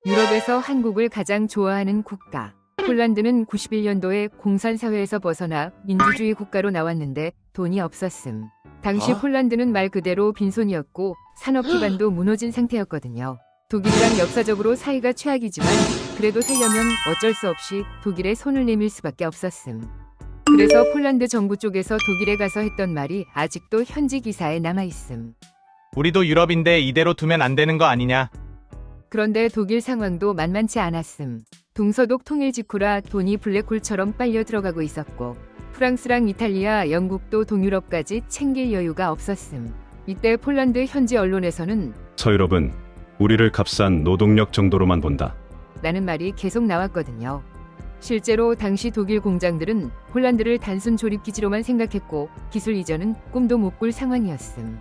유럽에서 한국을 가장 좋아하는 국가. 폴란드는 91년도에 공산사회에서 벗어나 민주주의 국가로 나왔는데 돈이 없었음. 당시 폴란드는 말 그대로 빈손이었고 산업 기반도 무너진 상태였거든요. 독일이랑 역사적으로 사이가 최악이지만 그래도 살려면 어쩔 수 없이 독일에 손을 내밀 수밖에 없었음. 그래서 폴란드 정부 쪽에서 독일에 가서 했던 말이 아직도 현지 기사에 남아있음. 우리도 유럽인데 이대로 두면 안 되는 거 아니냐? 그런데 독일 상황도 만만치 않았음. 동서독 통일 직후라 돈이 블랙홀처럼 빨려 들어가고 있었고 프랑스랑 이탈리아, 영국도 동유럽까지 챙길 여유가 없었음. 이때 폴란드 현지 언론에서는 서유럽은 우리를 값싼 노동력 정도로만 본다. 라는 말이 계속 나왔거든요. 실제로 당시 독일 공장들은 폴란드를 단순 조립기지로만 생각했고 기술 이전은 꿈도 못 꿀 상황이었음.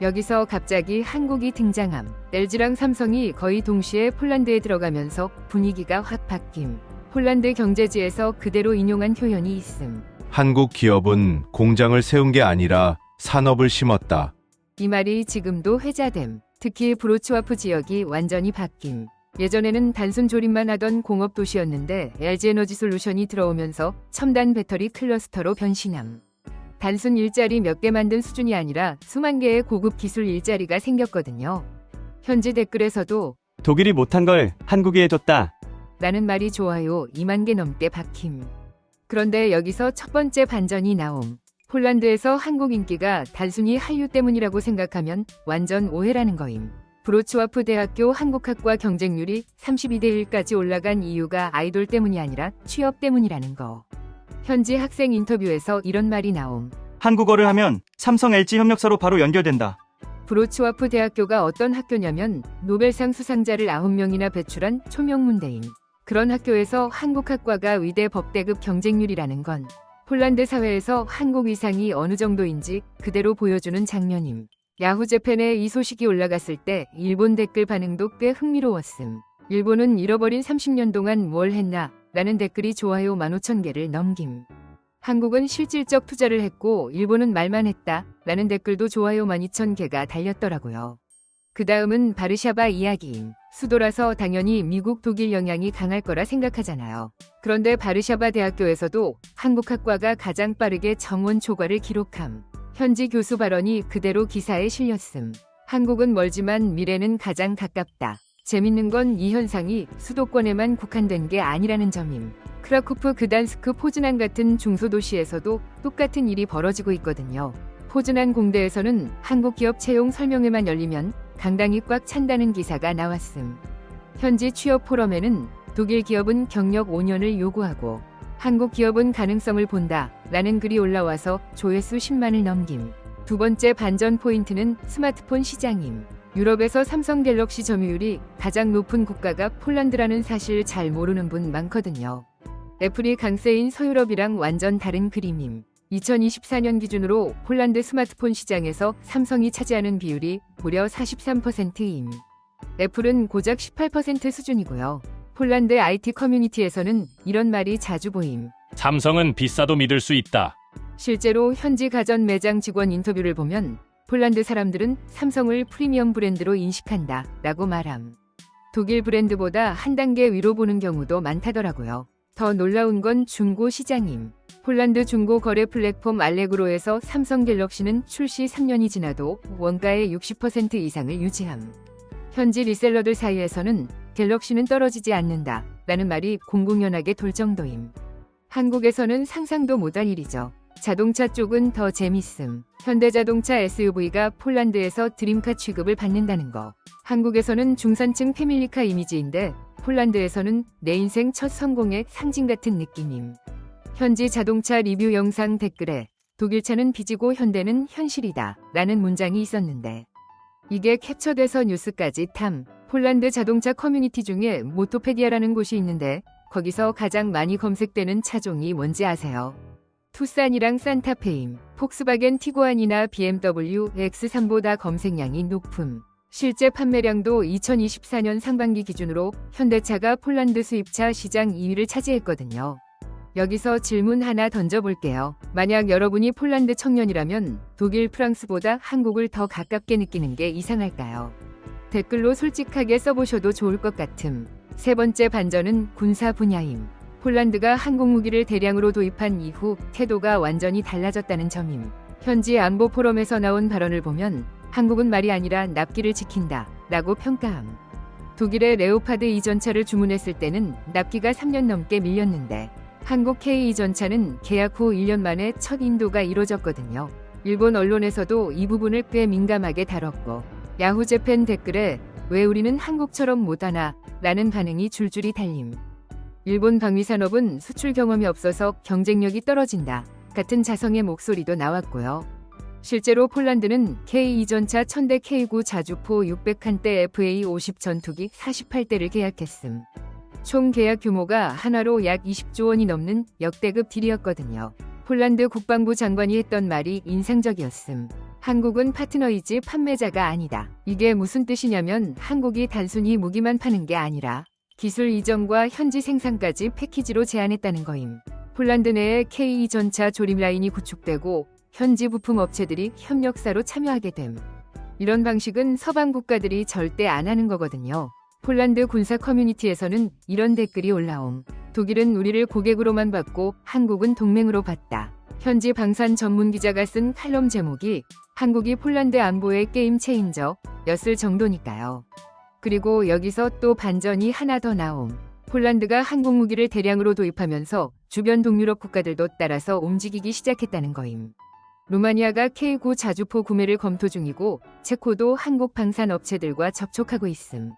여기서 갑자기 한국이 등장함. LG랑 삼성이 거의 동시에 폴란드에 들어가면서 분위기가 확 바뀜. 폴란드 경제지에서 그대로 인용한 표현이 있음. 한국 기업은 공장을 세운 게 아니라 산업을 심었다. 이 말이 지금도 회자됨. 특히 브로츠와프 지역이 완전히 바뀜. 예전에는 단순 조립만 하던 공업 도시였는데 LG에너지솔루션이 들어오면서 첨단 배터리 클러스터로 변신함. 단순 일자리 몇 개 만든 수준이 아니라 수만 개의 고급 기술 일자리가 생겼거든요. 현지 댓글에서도 독일이 못한 걸 한국이 해줬다. 라는 말이 좋아요 2만 개 넘게 박힘. 그런데 여기서 첫 번째 반전이 나옴. 폴란드에서 한국 인기가 단순히 한류 때문이라고 생각하면 완전 오해라는 거임. 브로츠와프 대학교 한국학과 경쟁률이 32대 1까지 올라간 이유가 아이돌 때문이 아니라 취업 때문이라는 거. 현지 학생 인터뷰에서 이런 말이 나옴. 한국어를 하면 삼성 LG 협력사로 바로 연결된다. 브로츠와프 대학교가 어떤 학교냐면 노벨상 수상자를 9명이나 배출한 초명문대임. 그런 학교에서 한국학과가 의대 법대급 경쟁률이라는 건 폴란드 사회에서 한국 위상이 어느 정도인지 그대로 보여주는 장면임. 야후 재팬에 이 소식이 올라갔을 때 일본 댓글 반응도 꽤 흥미로웠음. 일본은 잃어버린 30년 동안 뭘 했나? 라는 댓글이 좋아요 15,000개를 넘김. 한국은 실질적 투자를 했고 일본은 말만 했다. 라는 댓글도 좋아요 12,000개가 달렸더라고요. 그 다음은 바르샤바 이야기임. 수도라서 당연히 미국, 독일 영향이 강할 거라 생각하잖아요. 그런데 바르샤바 대학교에서도 한국학과가 가장 빠르게 정원 초과를 기록함. 현지 교수 발언이 그대로 기사에 실렸음. 한국은 멀지만 미래는 가장 가깝다. 재밌는 건 이 현상이 수도권에만 국한된 게 아니라는 점임. 크라쿠프, 그단스크, 포즈난 같은 중소도시에서도 똑같은 일이 벌어지고 있거든요. 포즈난 공대에서는 한국 기업 채용 설명회만 열리면 강당이 꽉 찬다는 기사가 나왔음. 현지 취업 포럼에는 독일 기업은 경력 5년을 요구하고 한국 기업은 가능성을 본다 라는 글이 올라와서 조회수 10만을 넘김. 두 번째 반전 포인트는 스마트폰 시장임. 유럽에서 삼성 갤럭시 점유율이 가장 높은 국가가 폴란드라는 사실 잘 모르는 분 많거든요. 애플이 강세인 서유럽이랑 완전 다른 그림임. 2024년 기준으로 폴란드 스마트폰 시장에서 삼성이 차지하는 비율이 무려 43%임. 애플은 고작 18% 수준이고요. 폴란드 IT 커뮤니티에서는 이런 말이 자주 보임. 삼성은 비싸도 믿을 수 있다. 실제로 현지 가전 매장 직원 인터뷰를 보면 폴란드 사람들은 삼성을 프리미엄 브랜드로 인식한다 라고 말함. 독일 브랜드보다 한 단계 위로 보는 경우도 많다더라고요. 더 놀라운 건 중고 시장임. 폴란드 중고 거래 플랫폼 알레그로에서 삼성 갤럭시는 출시 3년이 지나도 원가의 60% 이상을 유지함. 현지 리셀러들 사이에서는 갤럭시는 떨어지지 않는다 라는 말이 공공연하게 돌 정도임. 한국에서는 상상도 못할 일이죠. 자동차 쪽은 더 재밌음. 현대자동차 SUV가 폴란드에서 드림카 취급을 받는다는 거. 한국에서는 중산층 패밀리카 이미지인데 폴란드에서는 내 인생 첫 성공의 상징 같은 느낌임. 현지 자동차 리뷰 영상 댓글에 독일차는 빚이고 현대는 현실이다 라는 문장이 있었는데 이게 캡처돼서 뉴스까지 탐. 폴란드 자동차 커뮤니티 중에 모토페디아라는 곳이 있는데 거기서 가장 많이 검색되는 차종이 뭔지 아세요? 투싼이랑 산타페임. 폭스바겐 티고안이나 BMW X3보다 검색량이 높음. 실제 판매량도 2024년 상반기 기준으로 현대차가 폴란드 수입차 시장 2위를 차지했거든요. 여기서 질문 하나 던져볼게요. 만약 여러분이 폴란드 청년이라면 독일, 프랑스보다 한국을 더 가깝게 느끼는 게 이상할까요? 댓글로 솔직하게 써보셔도 좋을 것 같음. 세 번째 반전은 군사 분야임. 폴란드가 항공무기를 대량으로 도입한 이후 태도가 완전히 달라졌다는 점임. 현지 안보 포럼에서 나온 발언을 보면 한국은 말이 아니라 납기를 지킨다 라고 평가함. 독일의 레오파드 2전차를 주문했을 때는 납기가 3년 넘게 밀렸는데 한국 K2전차는 계약 후 1년 만에 첫 인도가 이뤄졌거든요. 일본 언론에서도 이 부분을 꽤 민감하게 다뤘고 야후 재팬 댓글에 왜 우리는 한국처럼 못하나 라는 반응이 줄줄이 달림. 일본 방위산업은 수출 경험이 없어서 경쟁력이 떨어진다 같은 자성의 목소리도 나왔고요. 실제로 폴란드는 K2전차 1000대 K9 자주포 600칸대 FA50 전투기 48대를 계약했음. 총 계약 규모가 한화로 약 20조 원이 넘는 역대급 딜이었거든요. 폴란드 국방부 장관이 했던 말이 인상적이었음. 한국은 파트너이지 판매자가 아니다. 이게 무슨 뜻이냐면 한국이 단순히 무기만 파는 게 아니라 기술 이전과 현지 생산까지 패키지로 제안했다는 거임. 폴란드 내에 K2 전차 조립 라인이 구축되고 현지 부품 업체들이 협력사로 참여하게 됨. 이런 방식은 서방 국가들이 절대 안 하는 거거든요. 폴란드 군사 커뮤니티에서는 이런 댓글이 올라옴. 독일은 우리를 고객으로만 봤고 한국은 동맹으로 봤다. 현지 방산 전문 기자가 쓴 칼럼 제목이 한국이 폴란드 안보의 게임 체인저였을 정도니까요. 그리고 여기서 또 반전이 하나 더 나옴. 폴란드가 항공무기를 대량으로 도입하면서 주변 동유럽 국가들도 따라서 움직이기 시작했다는 거임. 루마니아가 K9 자주포 구매를 검토 중이고 체코도 한국 방산 업체들과 접촉하고 있음.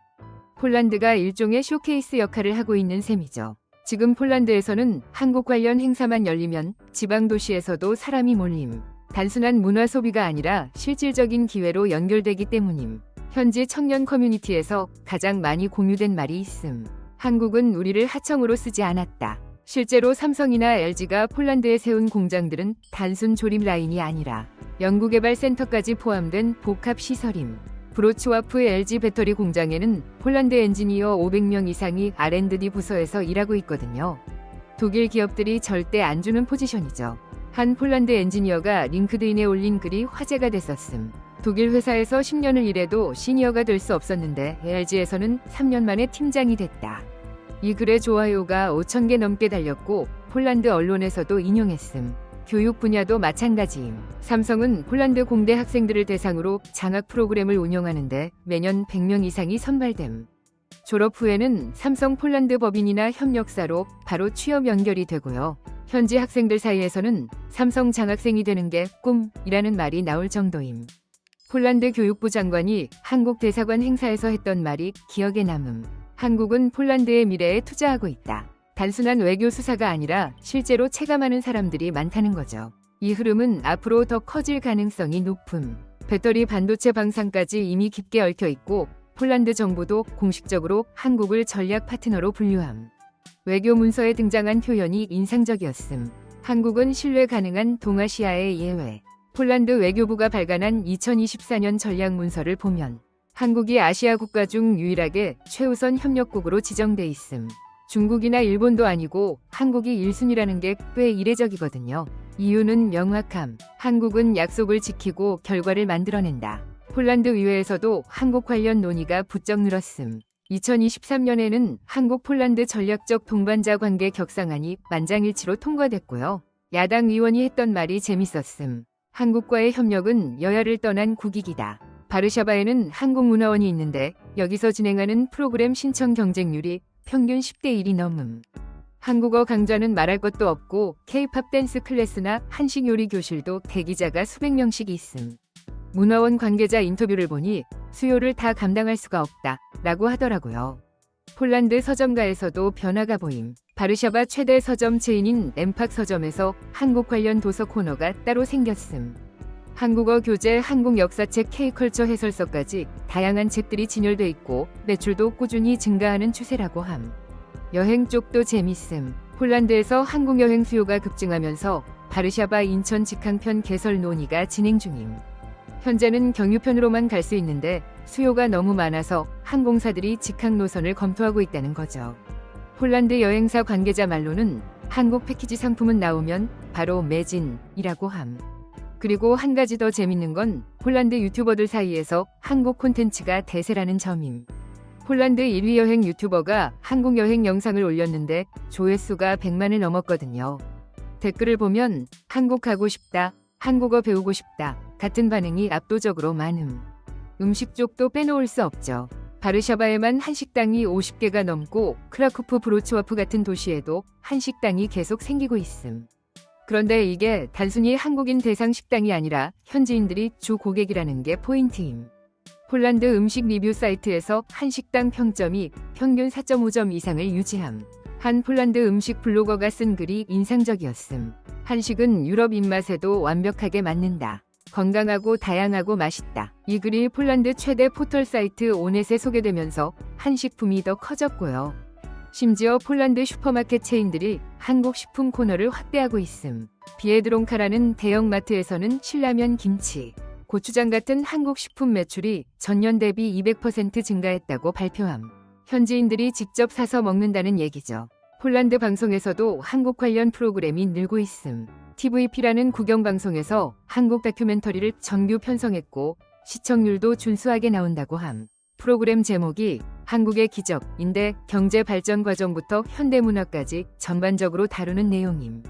폴란드가 일종의 쇼케이스 역할을 하고 있는 셈이죠. 지금 폴란드에서는 한국 관련 행사만 열리면 지방 도시에서도 사람이 몰림. 단순한 문화 소비가 아니라 실질적인 기회로 연결되기 때문임. 현지 청년 커뮤니티에서 가장 많이 공유된 말이 있음. 한국은 우리를 하청으로 쓰지 않았다. 실제로 삼성이나 LG가 폴란드에 세운 공장들은 단순 조립 라인이 아니라 연구개발센터까지 포함된 복합 시설임. 브로츠와프의 LG 배터리 공장에는 폴란드 엔지니어 500명 이상이 R&D 부서에서 일하고 있거든요. 독일 기업들이 절대 안 주는 포지션이죠. 한 폴란드 엔지니어가 링크드인에 올린 글이 화제가 됐었음. 독일 회사에서 10년을 일해도 시니어가 될 수 없었는데 LG에서는 3년 만에 팀장이 됐다. 이 글의 좋아요가 5,000개 넘게 달렸고 폴란드 언론에서도 인용했음. 교육 분야도 마찬가지임. 삼성은 폴란드 공대 학생들을 대상으로 장학 프로그램을 운영하는데 매년 100명 이상이 선발됨. 졸업 후에는 삼성 폴란드 법인이나 협력사로 바로 취업 연결이 되고요. 현지 학생들 사이에서는 삼성 장학생이 되는 게 꿈이라는 말이 나올 정도임. 폴란드 교육부 장관이 한국 대사관 행사에서 했던 말이 기억에 남음. 한국은 폴란드의 미래에 투자하고 있다. 단순한 외교 수사가 아니라 실제로 체감하는 사람들이 많다는 거죠. 이 흐름은 앞으로 더 커질 가능성이 높음. 배터리 반도체 방산까지 이미 깊게 얽혀 있고 폴란드 정부도 공식적으로 한국을 전략 파트너로 분류함. 외교 문서에 등장한 표현이 인상적이었음. 한국은 신뢰 가능한 동아시아의 예외. 폴란드 외교부가 발간한 2024년 전략 문서를 보면 한국이 아시아 국가 중 유일하게 최우선 협력국으로 지정돼 있음. 중국이나 일본도 아니고 한국이 1순위라는 게 꽤 이례적이거든요. 이유는 명확함. 한국은 약속을 지키고 결과를 만들어낸다. 폴란드 의회에서도 한국 관련 논의가 부쩍 늘었음. 2023년에는 한국 폴란드 전략적 동반자 관계 격상안이 만장일치로 통과됐고요. 야당 의원이 했던 말이 재밌었음. 한국과의 협력은 여야를 떠난 국익이다. 바르샤바에는 한국문화원이 있는데 여기서 진행하는 프로그램 신청 경쟁률이 평균 10대 1이 넘음. 한국어 강좌는 말할 것도 없고 K-팝 댄스 클래스나 한식 요리 교실도 대기자가 수백 명씩 있음. 문화원 관계자 인터뷰를 보니 수요를 다 감당할 수가 없다 라고 하더라고요. 폴란드 서점가에서도 변화가 보임. 바르샤바 최대 서점 체인인 엠팍 서점에서 한국 관련 도서 코너가 따로 생겼음. 한국어 교재, 한국 역사책, K컬처 해설서까지 다양한 책들이 진열돼 있고 매출도 꾸준히 증가하는 추세라고 함. 여행 쪽도 재밌음. 폴란드에서 한국 여행 수요가 급증하면서 바르샤바 인천 직항편 개설 논의가 진행 중임. 현재는 경유편으로만 갈 수 있는데 수요가 너무 많아서 항공사들이 직항 노선을 검토하고 있다는 거죠. 폴란드 여행사 관계자 말로는 한국 패키지 상품은 나오면 바로 매진이라고 함. 그리고 한 가지 더 재밌는 건 폴란드 유튜버들 사이에서 한국 콘텐츠가 대세라는 점임. 폴란드 1위 여행 유튜버가 한국 여행 영상을 올렸는데 조회수가 100만을 넘었거든요. 댓글을 보면 한국 가고 싶다, 한국어 배우고 싶다 같은 반응이 압도적으로 많음. 음식 쪽도 빼놓을 수 없죠. 바르샤바에만 한식당이 50개가 넘고 크라쿠프 브로츠와프 같은 도시에도 한식당이 계속 생기고 있음. 그런데 이게 단순히 한국인 대상 식당이 아니라 현지인들이 주 고객이라는 게 포인트임. 폴란드 음식 리뷰 사이트에서 한식당 평점이 평균 4.5점 이상을 유지함. 한 폴란드 음식 블로거가 쓴 글이 인상적이었음. 한식은 유럽 입맛에도 완벽하게 맞는다. 건강하고 다양하고 맛있다. 이 글이 폴란드 최대 포털 사이트 오넷에 소개되면서 한식붐이 더 커졌고요. 심지어 폴란드 슈퍼마켓 체인들이 한국 식품 코너를 확대하고 있음. 비에드론카라는 대형마트에서는 신라면, 김치, 고추장 같은 한국 식품 매출이 전년 대비 200% 증가했다고 발표함. 현지인들이 직접 사서 먹는다는 얘기죠. 폴란드 방송에서도 한국 관련 프로그램이 늘고 있음. TVP라는 국영방송에서 한국 다큐멘터리를 정규 편성했고 시청률도 준수하게 나온다고 함. 프로그램 제목이 한국의 기적인데 경제 발전 과정부터 현대문화까지 전반적으로 다루는 내용임.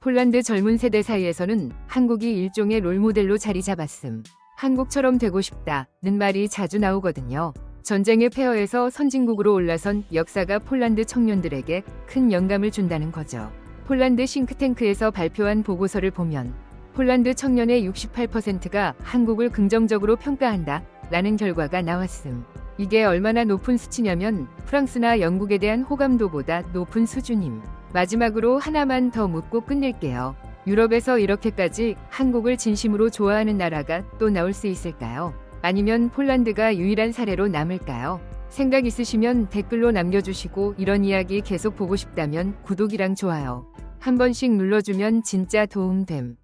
폴란드 젊은 세대 사이에서는 한국이 일종의 롤모델로 자리 잡았음. 한국처럼 되고 싶다는 말이 자주 나오거든요. 전쟁의 폐허에서 선진국으로 올라선 역사가 폴란드 청년들에게 큰 영감을 준다는 거죠. 폴란드 싱크탱크에서 발표한 보고서를 보면 폴란드 청년의 68%가 한국을 긍정적으로 평가한다 라는 결과가 나왔음. 이게 얼마나 높은 수치냐면 프랑스나 영국에 대한 호감도보다 높은 수준임. 마지막으로 하나만 더 묻고 끝낼게요. 유럽에서 이렇게까지 한국을 진심으로 좋아하는 나라가 또 나올 수 있을까요? 아니면 폴란드가 유일한 사례로 남을까요? 생각 있으시면 댓글로 남겨주시고 이런 이야기 계속 보고 싶다면 구독이랑 좋아요 한 번씩 눌러주면 진짜 도움됨.